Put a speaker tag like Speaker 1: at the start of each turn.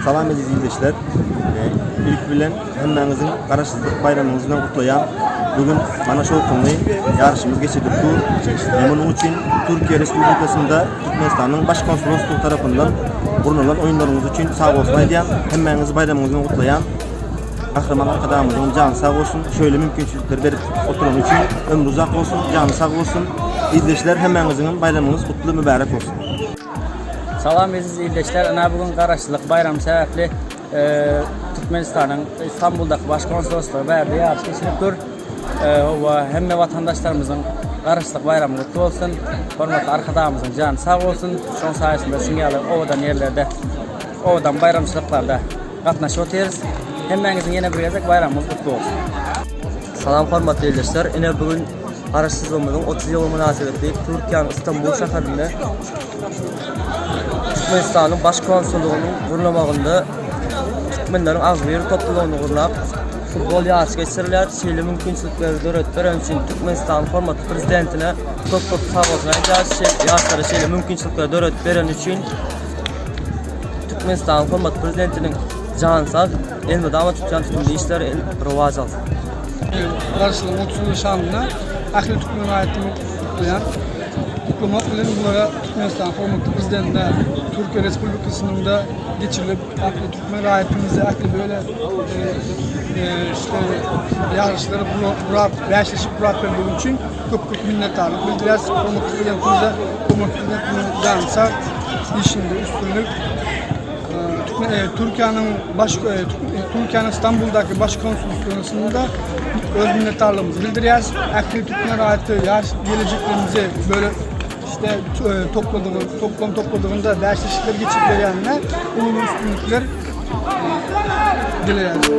Speaker 1: Salam aziz izleyiciler. İlk bilen hemmenizin Karaşsızlık bayramınızdan kutlayan bugün mana şu konuyu yarışımız geçirdik. Bunun için Türkiye Respublikası'nda Türkmenistan'ın Başkonsolosluğu tarafından bulunan oyunlarımız için sağ olsun diyen hemmenizi bayramınızdan kutlayan kahraman arkadaşımızın canı sağ olsun. Şöyle mümkünçülükler verip oturan için ömrü uzak olsun, canı sağ olsun. İzleyiciler hemmenizin bayramınız kutlu mübarek olsun.
Speaker 2: Salam aziz izleyiciler, ana bugün Karaşsızlık bayramı sebepli Türkmenistan'ın İstanbul'daki Başkonsolosluğu verdiği yarış geçiripdir. Hem vatandaşlarımızın Karaşsızlık bayramı kutlu olsun. Hormatly arkadaşımızın canı sağ olsun. Şunun sayesinde Süngeali ovadan yerlerde, ovadan bayramçılıklarda katnaşıp oturuz. Hemmenizin yine bir gezek bayramımız kutlu olsun.
Speaker 3: Salam hormatly izleyiciler, ene bugün Karaşsızlığımızın 30 yılı münasebetli Türkiye'nin İstanbul şehrinde Türkmenistan'ın Başkonsolosluğu'nun kurulmağında Türkmenlerin az bir topluluğunu kurulap futbol yarışı geçirirler. Şeýle mümkinçilikleri döret veren için Türkmenistan hormatly prezidentine çok sağ olsun. Yarışlara şeýle mümkinçilikleri döret veren için Türkmenistan hormatly prezidentinin canı sağ, elinde damat tutgan tümli işler rivaj alsın.
Speaker 4: Karaşsızlığın 30 yılı şanına ahli Türkmen ayetini kutlayan diplomat bilen bunlara Türkmenistan hormatly prezidentine Türkiye Respublikası'nın da geçirilip ahli Türkmen ayetimizi ahli böyle işte yarışları beşleşip bırak verdiği için çok minnettarlık bildiririz. Hormatly prezidentimize canı sağ, işinde üstünlük Türkiye'nin İstanbul'daki Başkonsolosluğu'nda öz minnettarlığımızı bildiriyoruz. Akli Türkmen'e ait geleceklerimizi böyle işte topladığında dersleşikler geçip verenler ululu üstünlükler dileriz.